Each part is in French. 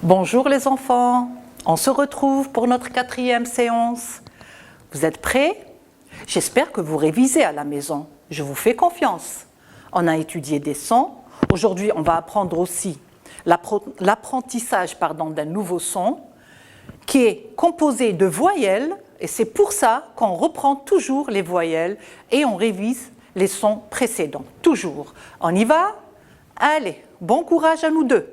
Bonjour les enfants, on se retrouve pour notre 4e séance. Vous êtes prêts? J'espère que vous révisez à la maison, je vous fais confiance. On a étudié des sons, aujourd'hui on va apprendre aussi l'apprentissage d'un nouveau son qui est composé de voyelles et c'est pour ça qu'on reprend toujours les voyelles et on révise les sons précédents, toujours. On y va? Allez, bon courage à nous deux.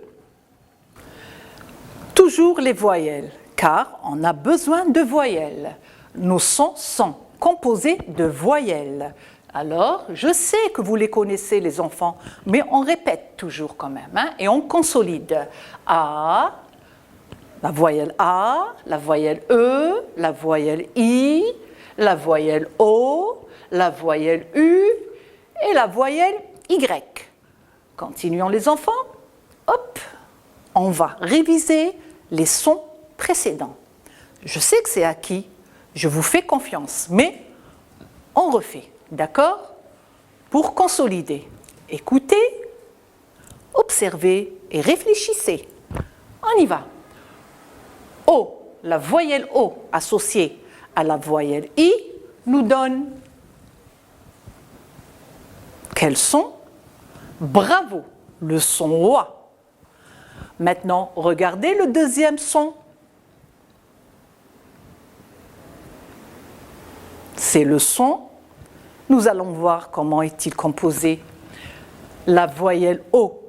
Toujours les voyelles, car on a besoin de voyelles. Nos sons sont composés de voyelles. Alors, je sais que vous les connaissez les enfants, mais on répète toujours quand même, et on consolide. A, la voyelle A, la voyelle E, la voyelle I, la voyelle O, la voyelle U et la voyelle Y. Continuons les enfants. Hop, on va réviser les sons précédents. Je sais que c'est acquis, je vous fais confiance, mais on refait, d'accord? Pour consolider, écoutez, observez et réfléchissez. On y va. O, la voyelle O associée à la voyelle I nous donne quel son? Bravo, le son OA. Maintenant, regardez le deuxième son. C'est le son. Nous allons voir comment est-il composé. La voyelle O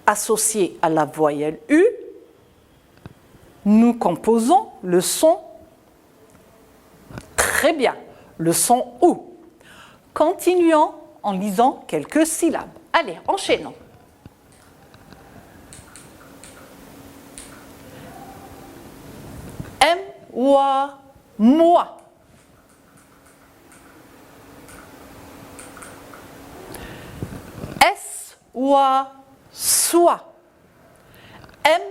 associée à la voyelle U, nous composons le son très bien, le son OU. Continuons en lisant quelques syllabes. Allez, enchaînons. Oua, moi. S, oua, soit. M,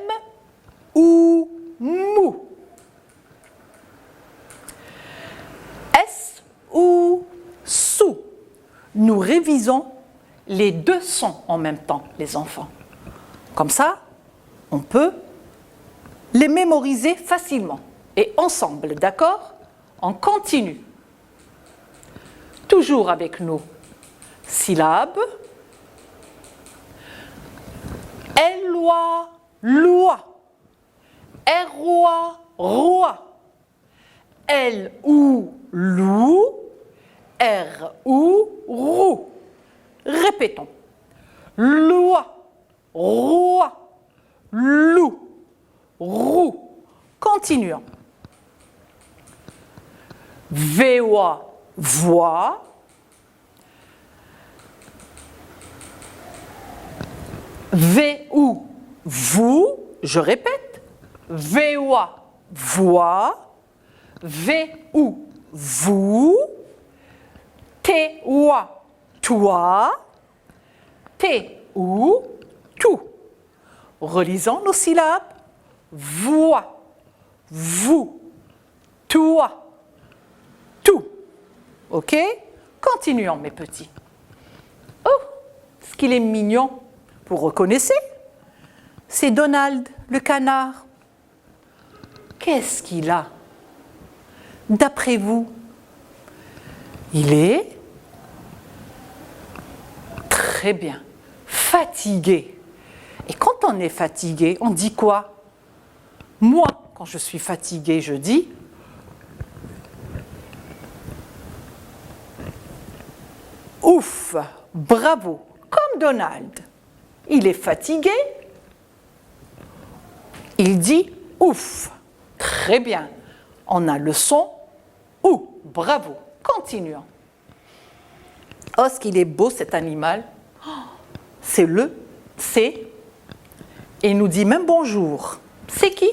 ou, mou. S, ou, sou. Nous révisons les deux sons en même temps, les enfants. Comme ça, on peut les mémoriser facilement. Et ensemble, d'accord? On continue. Toujours avec nos syllabes. L-loi, loi. R-roi, roi. L-ou, lou. R-ou, roux. Répétons. Loi, roi, loup, roux. Continuons. Voix, voix. Vous, vous, je répète. Voix, voix. Vous, vous. Toi, toi. Ou, tout. Relisons nos syllabes. Voix, vous, toi. Tout. Ok? Continuons, mes petits. Oh, ce qu'il est mignon. Vous reconnaissez? C'est Donald, le canard. Qu'est-ce qu'il a? D'après vous, il est très bien, fatigué. Et quand on est fatigué, on dit quoi? Moi, quand je suis fatigué, je dis ouf, bravo, comme Donald. Il est fatigué, il dit ouf. Très bien, on a le son ou, bravo. Continuons. Oh, ce qu'il est beau cet animal. C'est et il nous dit même bonjour. C'est qui?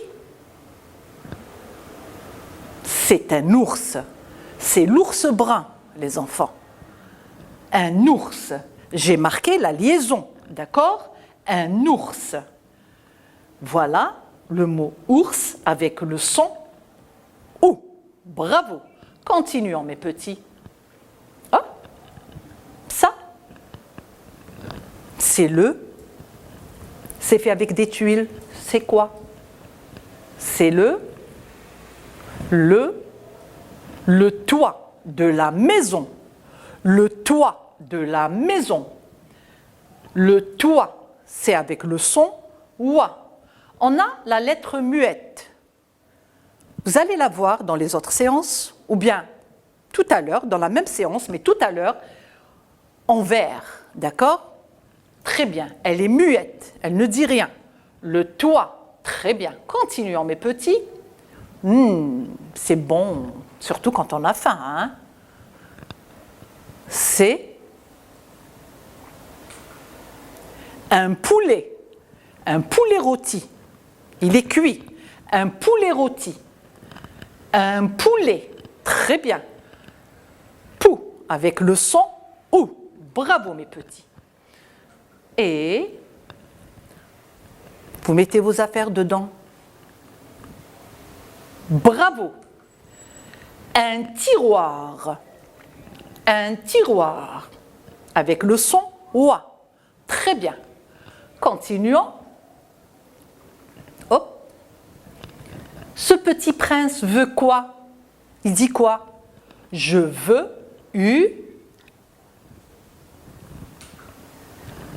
C'est un ours. C'est l'ours brun, les enfants. Un ours. J'ai marqué la liaison, d'accord? Un ours. Voilà le mot ours avec le son ou. Bravo. Continuons, mes petits. Oh, ça, c'est le C'est fait avec des tuiles. C'est quoi? C'est le toit de la maison. Le toit de la maison. Le toit, c'est avec le son ouah. On a la lettre muette. Vous allez la voir dans les autres séances, ou bien tout à l'heure, dans la même séance, mais tout à l'heure, en vert. D'accord? Très bien. Elle est muette. Elle ne dit rien. Le toit. Très bien. Continuons, mes petits. C'est bon, surtout quand on a faim. Hein? C'est un poulet rôti. Il est cuit. Un poulet rôti. Un poulet. Très bien. Pou, avec le son ou. Bravo, mes petits. Et vous mettez vos affaires dedans. Bravo. Un tiroir. Un tiroir. Avec le son ouah. Très bien. Continuons. Hop. Ce petit prince veut quoi? Il dit quoi? Je veux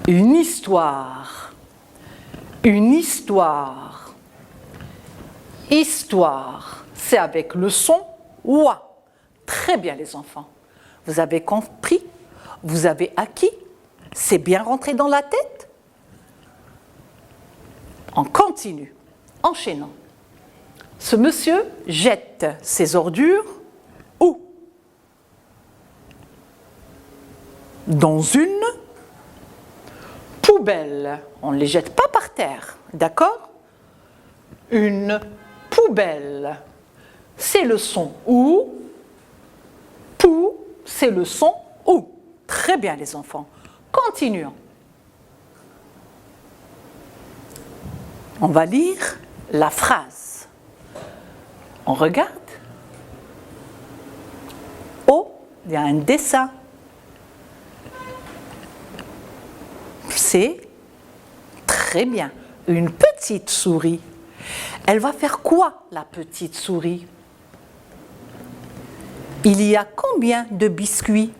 une histoire. Une histoire. Histoire. C'est avec le son ouah. Très bien les enfants. Vous avez compris? Vous avez acquis? C'est bien rentré dans la tête? On continue. Enchaînons. Ce monsieur jette ses ordures où? Dans une poubelle. On ne les jette pas par terre, d'accord? Une poubelle. C'est le son ou. Pou, c'est le son ou. Très bien les enfants. Continuons. On va lire la phrase. On regarde. Oh, il y a un dessin. C'est très bien. Une petite souris. Elle va faire quoi, la petite souris? Il y a combien de biscuits?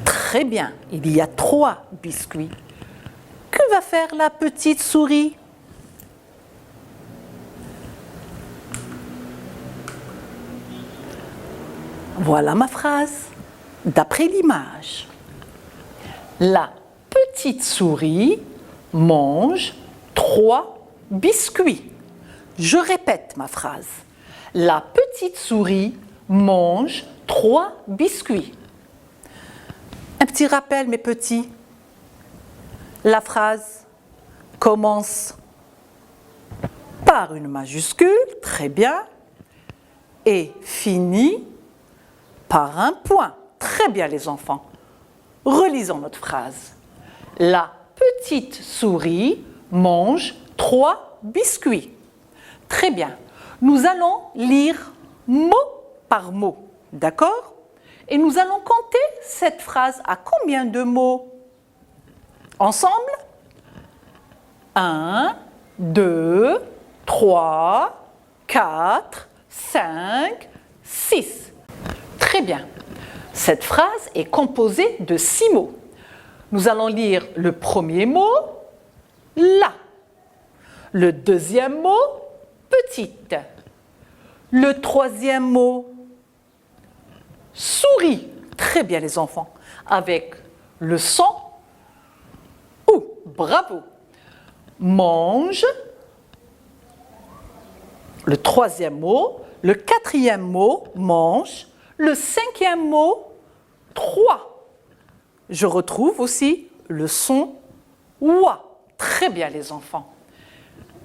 Très bien, il y a 3 biscuits. Que va faire la petite souris? Voilà ma phrase, d'après l'image. La petite souris mange 3 biscuits. Je répète ma phrase. La petite souris mange 3 biscuits. Un petit rappel, mes petits. La phrase commence par une majuscule, très bien, et finit par un point. Très bien, les enfants. Relisons notre phrase. La petite souris mange 3 biscuits. Très bien. Nous allons lire mot par mot. D'accord? Et nous allons compter cette phrase à combien de mots? Ensemble? 1, 2, 3, 4, 5, 6. Très bien. Cette phrase est composée de 6 mots. Nous allons lire le premier mot, la. Le deuxième mot, petite. Le troisième mot, souris. Très bien les enfants. Avec le son ou. Bravo. Mange. Le troisième mot. Le quatrième mot, mange. Le cinquième mot, 3. Je retrouve aussi le son ouah. Très bien les enfants.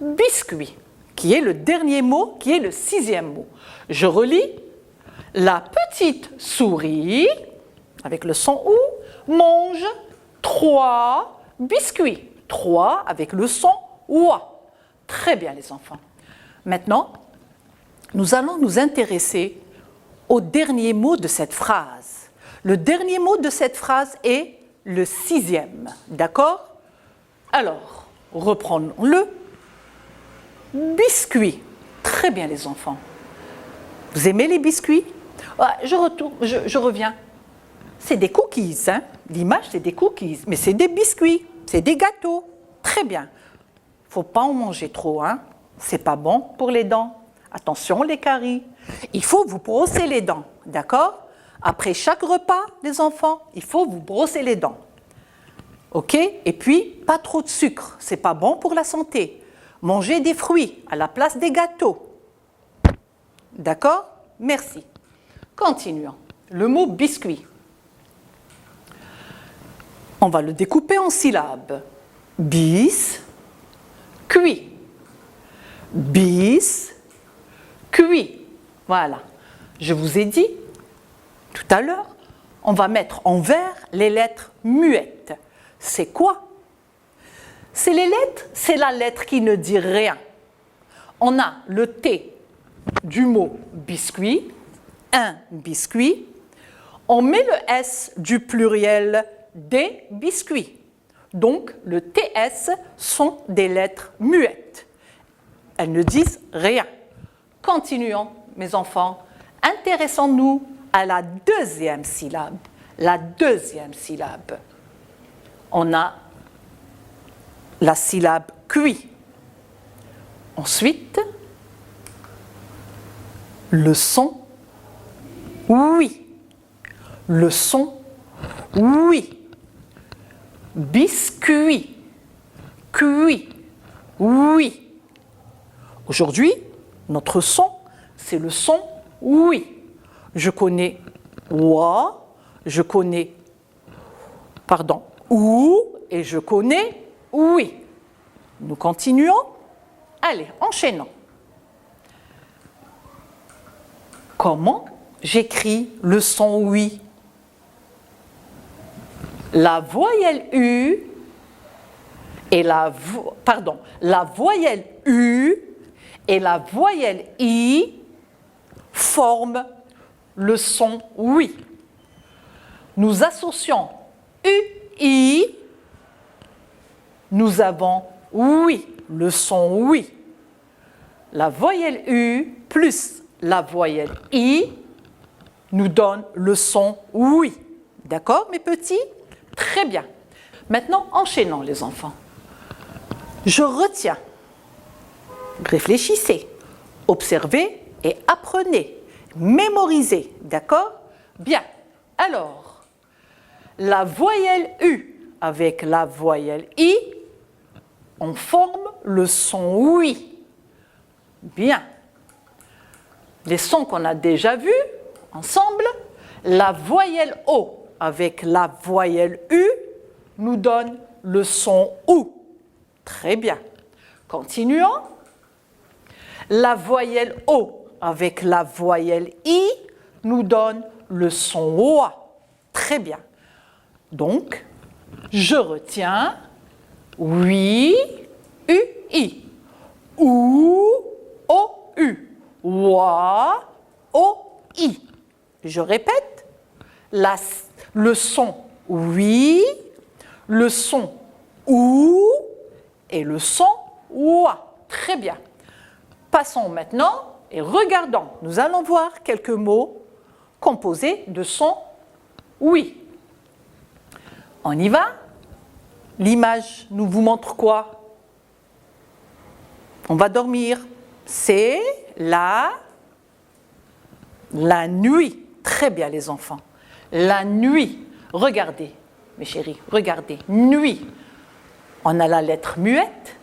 Biscuit, qui est le dernier mot, qui est le 6e mot. Je relis. La petite souris, avec le son ou, mange 3 biscuits. 3 avec le son ouah. Très bien les enfants. Maintenant, nous allons nous intéresser au dernier mot de cette phrase. Le dernier mot de cette phrase est le 6e. D'accord? Alors, reprenons-le. Biscuit. Très bien, les enfants. Vous aimez les biscuits? Je reviens. C'est des cookies, hein? L'image, c'est des cookies, mais c'est des biscuits, c'est des gâteaux. Très bien. Il ne faut pas en manger trop, hein? C'est pas bon pour les dents. Attention, les caries. Il faut vous brosser les dents, d'accord? Après chaque repas, les enfants, il faut vous brosser les dents. OK? Et puis, pas trop de sucre, c'est pas bon pour la santé. Mangez des fruits à la place des gâteaux. D'accord? Merci. Continuons. Le mot biscuit. On va le découper en syllabes. Bis, cuit. Bis, cuit. Voilà. Je vous ai dit tout à l'heure, on va mettre en vert les lettres muettes. C'est quoi? C'est les lettres, c'est la lettre qui ne dit rien. On a le T du mot biscuit, un biscuit. On met le S du pluriel des biscuits. Donc, le TS sont des lettres muettes. Elles ne disent rien. Continuons, mes enfants. Intéressons-nous à la deuxième syllabe. La deuxième syllabe. On a la syllabe cuit. Ensuite, le son oui. Le son oui. Biscuit, cuit, oui. Aujourd'hui, notre son, c'est le son oui. Je connais wa, je connais, ou, et je connais oui. Nous continuons. Allez, enchaînons. Comment j'écris le son oui? La voyelle U et la voyelle U et la voyelle I forment le son oui. Nous associons UI, nous avons oui, le son oui. La voyelle U plus la voyelle I nous donne le son oui. D'accord, mes petits? Très bien. Maintenant, enchaînons les enfants. Je retiens. Réfléchissez, observez et apprenez. Mémorisez, d'accord? Bien. Alors, la voyelle U avec la voyelle I, on forme le son oui. Bien. Les sons qu'on a déjà vus ensemble, la voyelle O avec la voyelle U nous donne le son OU. Très bien. Continuons. La voyelle O avec la voyelle I nous donne le son OA. Très bien. Donc, je retiens oui, UI, OU, OU, OA, OI. Je répète, le son oui, le son OU et le son OA. Très bien. Passons maintenant et regardons. Nous allons voir quelques mots composés de son oui. On y va? L'image nous vous montre quoi? On va dormir. C'est la nuit. Très bien les enfants. La nuit. Regardez, mes chéris, regardez. Nuit. On a la lettre muette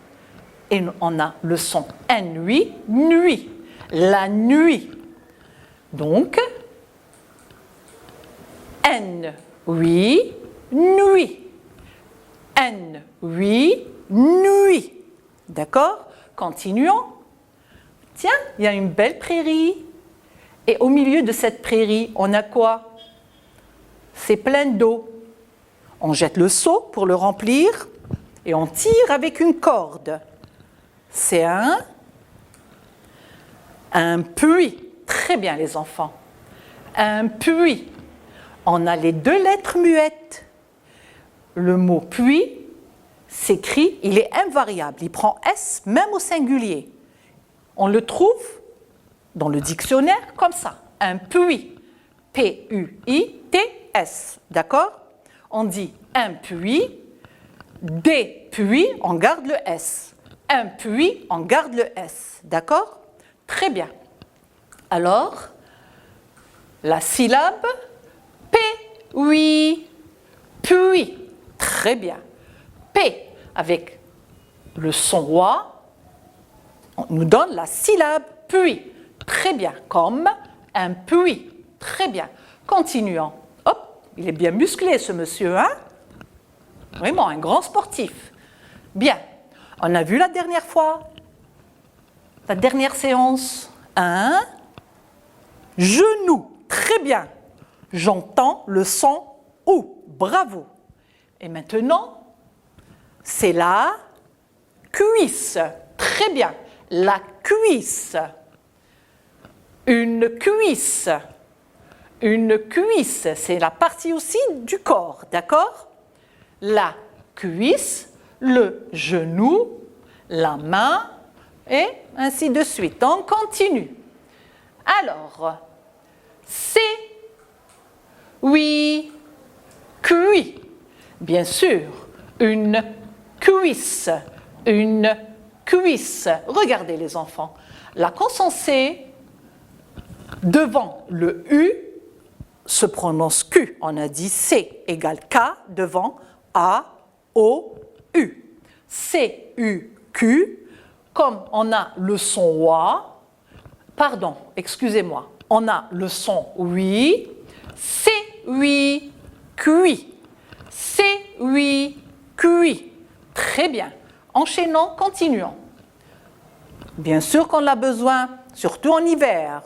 et on a le son NUI, nuit. La nuit. Donc, N, oui, nuit. N, oui, nuit. D'accord? Continuons. Tiens, il y a une belle prairie. Et au milieu de cette prairie, on a quoi? C'est plein d'eau. On jette le seau pour le remplir et on tire avec une corde. C'est un puits. Très bien les enfants. Un puits. On a les deux lettres muettes. le mot puis s'écrit, il est invariable, il prend S même au singulier. On le trouve dans le dictionnaire comme ça, un puits, P-U-I-T-S, d'accord? On dit un puits, des puits, on garde le S. Un puits, on garde le S, d'accord? Très bien. Alors, la syllabe P, oui, puis, très bien. P avec le son roi, on nous donne la syllabe puis, très bien, comme un puits, très bien. Continuons. Hop, il est bien musclé ce monsieur, hein? Vraiment un grand sportif. Bien, on a vu la dernière fois, la dernière séance, un genou, très bien. J'entends le son OU, bravo. Et maintenant, c'est la cuisse, très bien. La cuisse, une cuisse, c'est la partie aussi du corps, d'accord? La cuisse, le genou, la main, et ainsi de suite. On continue. Alors, c'est, oui, cuit. Bien sûr, une cuisse, une cuisse. Regardez les enfants, la consonne C devant le U se prononce Q. On a dit C égale K devant A, O, U. C, U, Q. Comme on a le son OA, pardon, excusez-moi, on a le son oui, C, oui, QI. C, oui, QI. Très bien. Enchaînons, continuons. Bien sûr qu'on a besoin, surtout en hiver.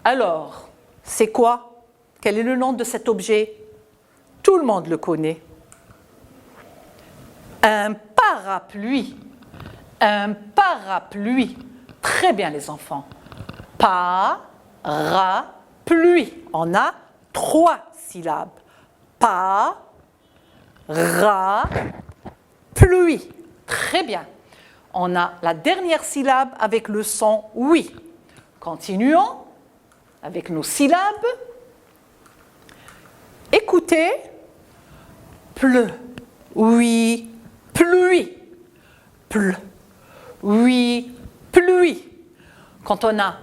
Alors, c'est quoi? Quel est le nom de cet objet? Tout le monde le connaît. Un parapluie. Un parapluie. Très bien les enfants. Parapluie. On a 3 syllabes. Pluie. Très bien. On a la dernière syllabe avec le son oui. Continuons avec nos syllabes. Écoutez. Pleu. Oui. Pluie. Pleu. Oui. Pluie. Quand on a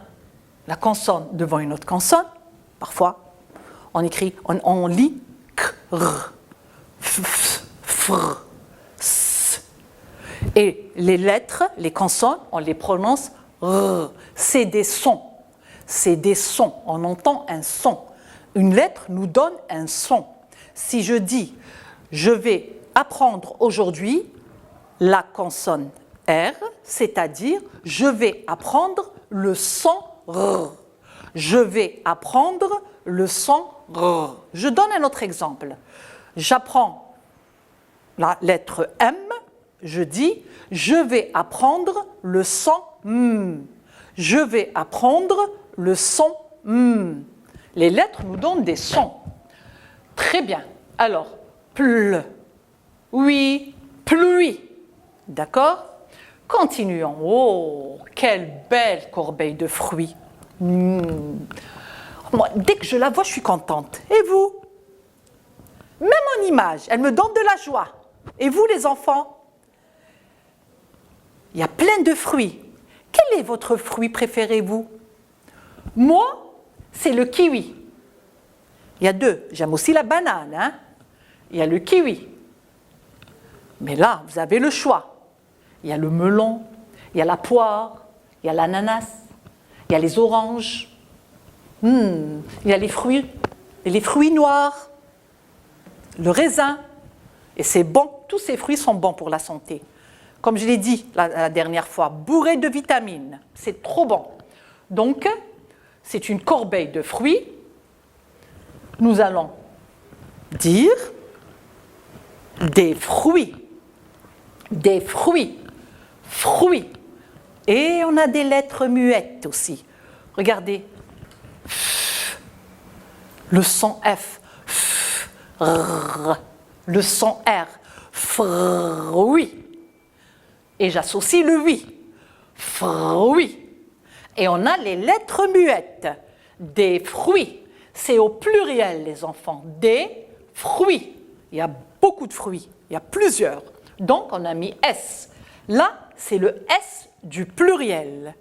la consonne devant une autre consonne, parfois on écrit, on lit kr, fr, s. Et les lettres, les consonnes, on les prononce r. C'est des sons. C'est des sons. On entend un son. Une lettre nous donne un son. Si je dis, je vais apprendre aujourd'hui la consonne R, c'est-à-dire je vais apprendre le son R. Je vais apprendre le son R. Je donne un autre exemple. J'apprends la lettre M, je dis je vais apprendre le son M. Je vais apprendre le son M. Les lettres nous donnent des sons. Très bien. Alors, pleu, oui, pluie. D'accord? Continuons. Oh, quelle belle corbeille de fruits. Moi, dès que je la vois, je suis contente. Et vous? Même en image, elle me donne de la joie. Et vous, les enfants? Il y a plein de fruits. Quel est votre fruit préféré, vous? Moi, c'est le kiwi. Il y a 2. J'aime aussi la banane. Hein? Il y a le kiwi. Mais là, vous avez le choix. Il y a le melon, il y a la poire, il y a l'ananas, il y a les oranges, il y a les fruits noirs, le raisin. Et c'est bon, tous ces fruits sont bons pour la santé. Comme je l'ai dit la dernière fois, bourrés de vitamines, c'est trop bon. Donc, c'est une corbeille de fruits. Nous allons dire des fruits. Des fruits. Fruits. Et on a des lettres muettes aussi. Regardez. Le son F. R. le son R. Fruit. Et j'associe le oui. Fruit. Et on a les lettres muettes. Des fruits. C'est au pluriel, les enfants. Des fruits. Il y a beaucoup de fruits. Il y a plusieurs. Donc, on a mis S. Là, c'est le S du pluriel.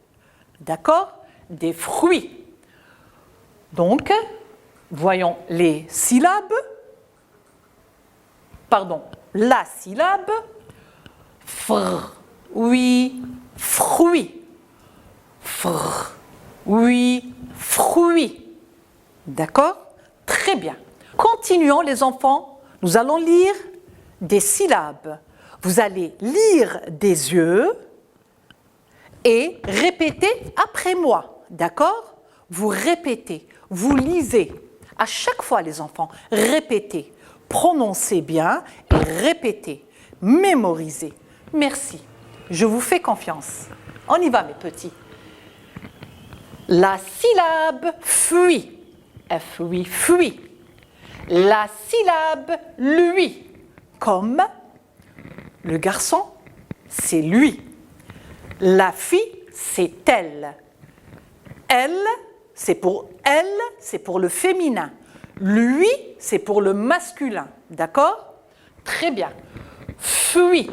D'accord? Des fruits. Donc, voyons les syllabes. Pardon, la syllabe. Fr, oui, fruit. Fr, oui, fruit. D'accord? Très bien. Continuons, les enfants. Nous allons lire des syllabes. Vous allez lire des yeux et répéter après moi. D'accord? Vous répétez, vous lisez. À chaque fois, les enfants, répétez. Prononcez bien et répétez. Mémorisez. Merci. Je vous fais confiance. On y va, mes petits. La syllabe fuit. F-oui, fuit. La syllabe lui. Comme le garçon, c'est lui. La fille, c'est elle. Elle, c'est pour le féminin. Lui, c'est pour le masculin. D'accord? Très bien. Fuit.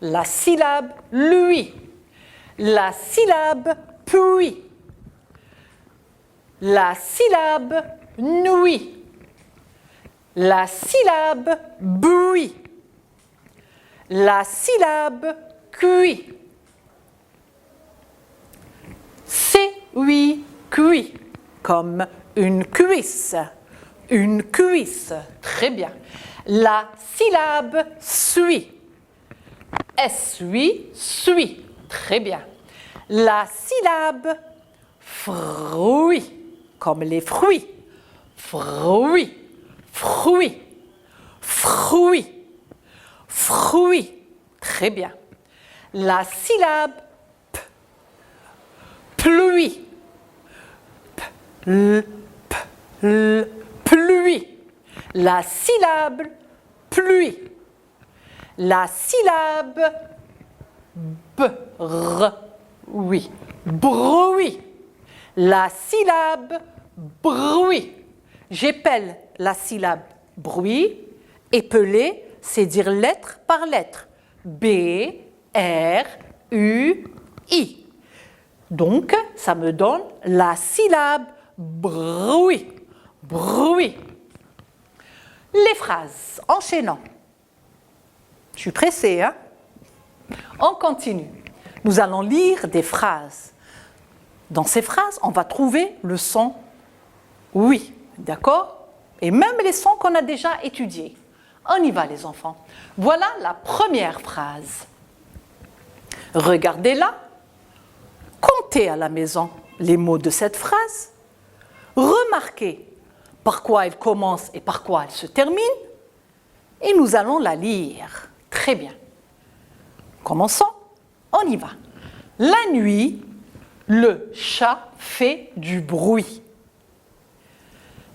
La syllabe lui. La syllabe puis. La syllabe nuit. La syllabe bruit. La syllabe cuit. C'est oui cuit. Comme une cuisse. Une cuisse. Très bien. La syllabe suit. Essuie, suit. Très bien. La syllabe fruit. Comme les fruits. Fruit. Fruit. Fruit. Fruit. Très bien. La syllabe p. Pluie. Pluie. La syllabe pluie. La syllabe oui. Bruit. La syllabe bruit. J'épelle la syllabe bruit. Épeler, c'est dire lettre par lettre. B, R, U, I. Donc, ça me donne la syllabe bruit. Bruit. Les phrases, enchaînant. Je suis pressée, hein? On continue. Nous allons lire des phrases. Dans ces phrases, on va trouver le son oui, d'accord? Et même les sons qu'on a déjà étudiés. On y va, les enfants. Voilà la première phrase. Regardez-la. Comptez à la maison les mots de cette phrase. Remarquez par quoi elle commence et par quoi elle se termine. Et nous allons la lire. Très bien. Commençons. On y va. La nuit, le chat fait du bruit.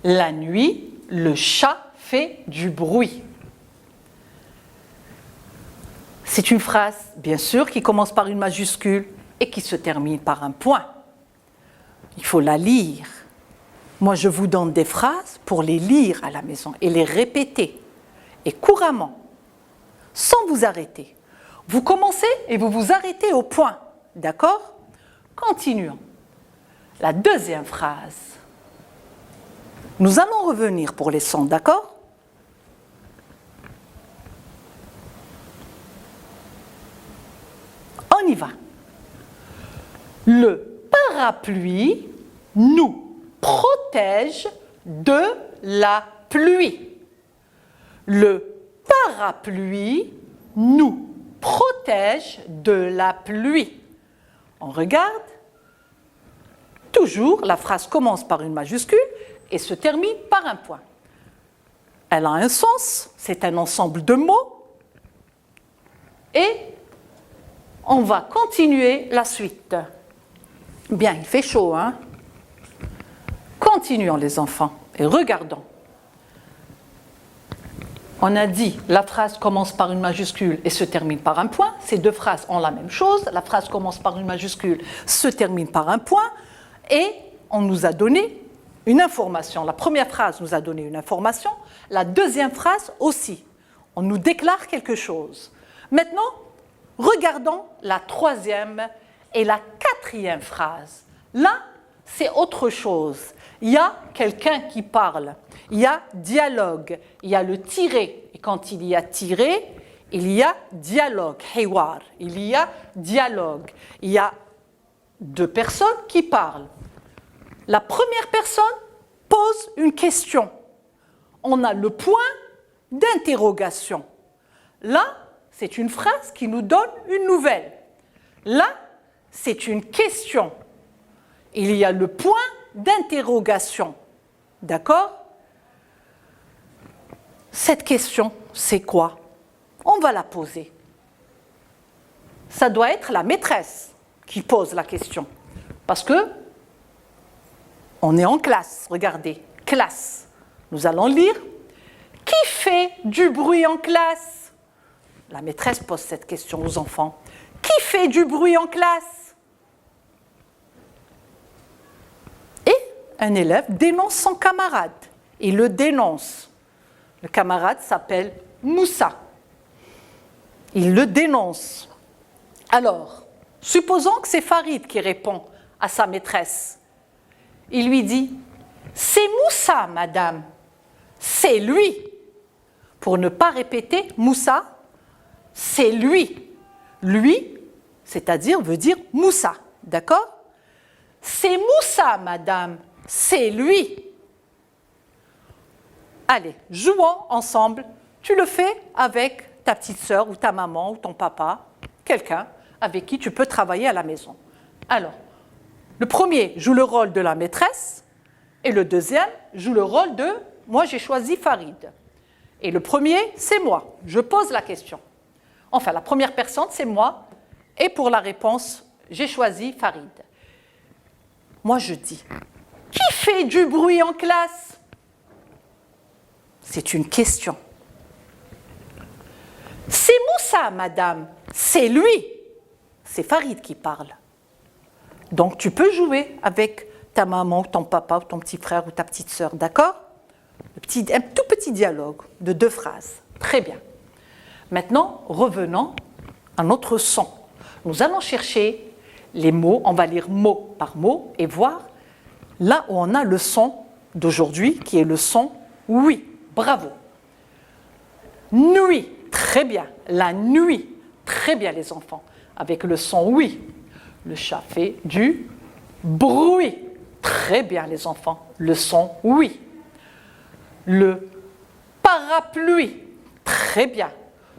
La nuit, le chat fait du bruit. C'est une phrase, bien sûr, qui commence par une majuscule et qui se termine par un point. Il faut la lire. Moi, je vous donne des phrases pour les lire à la maison et les répéter, et couramment, sans vous arrêter. Vous commencez et vous vous arrêtez au point, d'accord? Continuons. La deuxième phrase. Nous allons revenir pour les sons, d'accord? On y va. Le parapluie nous protège de la pluie. Le parapluie nous protège de la pluie. On regarde. Toujours, la phrase commence par une majuscule et se termine par un point. Elle a un sens, c'est un ensemble de mots. Et on va continuer la suite. Bien, il fait chaud, hein? Continuons, les enfants, et regardons. On a dit la phrase commence par une majuscule et se termine par un point. Ces deux phrases ont la même chose. La phrase commence par une majuscule, se termine par un point. Et on nous a donné une information. La première phrase nous a donné une information. La deuxième phrase aussi. On nous déclare quelque chose. Maintenant, regardons la troisième et la quatrième phrase. Là, c'est autre chose. Il y a quelqu'un qui parle. Il y a dialogue. Il y a le tiré. Et quand il y a tiré, il y a dialogue. Hiwar. Il y a dialogue. Il y a deux personnes qui parlent. La première personne pose une question. On a le point d'interrogation. Là, c'est une phrase qui nous donne une nouvelle. Là, c'est une question. Il y a le point d'interrogation. D'accord? Cette question, c'est quoi? On va la poser. Ça doit être la maîtresse qui pose la question. Parce que on est en classe, regardez, classe. Nous allons lire. Qui fait du bruit en classe? La maîtresse pose cette question aux enfants. Qui fait du bruit en classe? Et un élève dénonce son camarade. Il le dénonce. Le camarade s'appelle Moussa. Il le dénonce. Alors, supposons que c'est Farid qui répond à sa maîtresse. Il lui dit « C'est Moussa, madame. C'est lui. » Pour ne pas répéter Moussa, c'est lui. Lui, c'est-à-dire, veut dire Moussa. D'accord? C'est Moussa, madame. C'est lui. Allez, jouons ensemble. Tu le fais avec ta petite sœur ou ta maman ou ton papa, quelqu'un avec qui tu peux travailler à la maison. Alors, le premier joue le rôle de la maîtresse et le deuxième joue le rôle de « moi j'ai choisi Farid ». Et le premier, c'est moi. Je pose la question. Enfin, la première personne, c'est moi. Et pour la réponse, j'ai choisi Farid. Moi, je dis « Qui fait du bruit en classe ?» C'est une question. « C'est Moussa, madame. C'est lui. » C'est Farid qui parle. Donc, tu peux jouer avec ta maman, ou ton papa, ou ton petit frère, ou ta petite sœur, d'accord? Un tout petit dialogue de 2 phrases. Très bien. Maintenant, revenons à notre son. Nous allons chercher les mots, on va lire mot par mot et voir là où on a le son d'aujourd'hui, qui est le son oui. Bravo. Nuit, très bien. La nuit, très bien les enfants. Avec le son oui. Le chat fait du bruit. Très bien les enfants. Le son oui. Le parapluie. Très bien.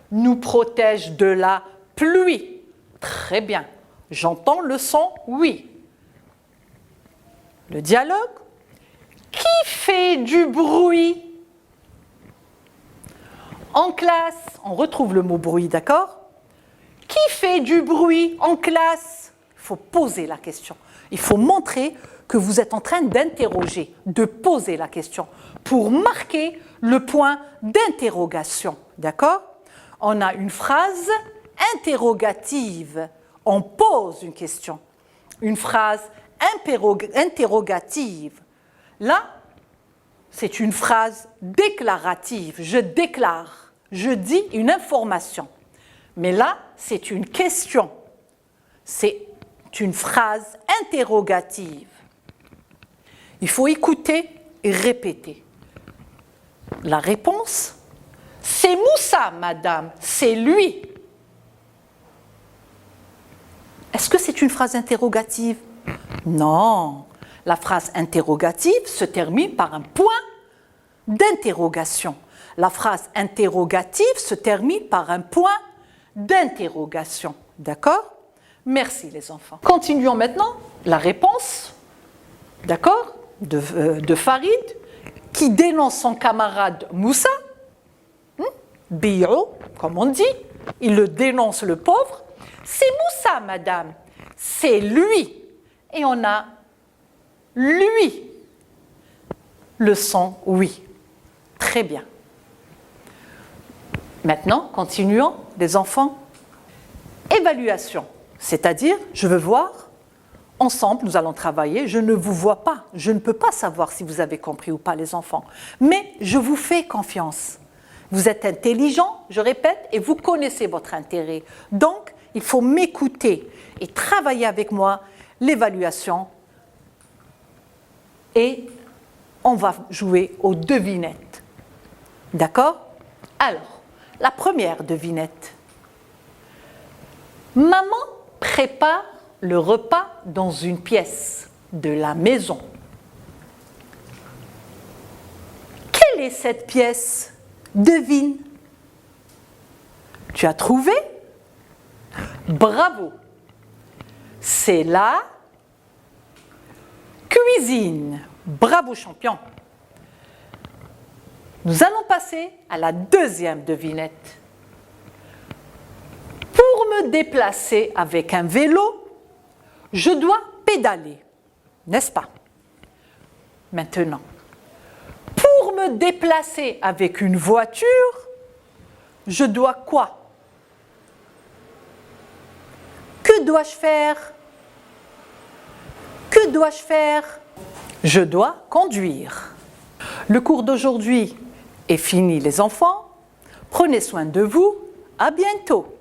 Nous protège de la pluie. Très bien. J'entends le son oui. Le dialogue. Qui fait du bruit? En classe, on retrouve le mot bruit, d'accord? Qui fait du bruit en classe? Il faut poser la question. Il faut montrer que vous êtes en train d'interroger, de poser la question, pour marquer le point d'interrogation, d'accord? On a une phrase interrogative, on pose une question. Une phrase interrogative, là, c'est une phrase déclarative, je déclare, je dis une information. Mais là, c'est une question, c'est une phrase interrogative. Il faut écouter et répéter. La réponse, c'est Moussa, madame, c'est lui. Est-ce que c'est une phrase interrogative? Non. La phrase interrogative se termine par un point d'interrogation. La phrase interrogative se termine par un point d'interrogation. D'accord? Merci les enfants. Continuons maintenant la réponse, d'accord, de Farid, qui dénonce son camarade Moussa, Bio, comme on dit, il le dénonce le pauvre. C'est Moussa, madame, c'est lui. Et on a lui, le son oui. Très bien. Maintenant, continuons, les enfants. Évaluation, c'est-à-dire, je veux voir, ensemble, nous allons travailler, je ne vous vois pas, je ne peux pas savoir si vous avez compris ou pas les enfants, mais je vous fais confiance. Vous êtes intelligent, je répète, et vous connaissez votre intérêt. Donc, il faut m'écouter et travailler avec moi l'évaluation et on va jouer aux devinettes. D'accord? Alors, la première devinette. Maman prépare le repas dans une pièce de la maison. Quelle est cette pièce? Devine. Tu as trouvé? Bravo. C'est la cuisine. Bravo champion. Nous allons passer à la deuxième devinette. Pour me déplacer avec un vélo, je dois pédaler, n'est-ce pas? Maintenant, pour me déplacer avec une voiture, je dois quoi? Que dois-je faire? Que dois-je faire? Je dois conduire. Le cours d'aujourd'hui est fini, les enfants. Prenez soin de vous. À bientôt.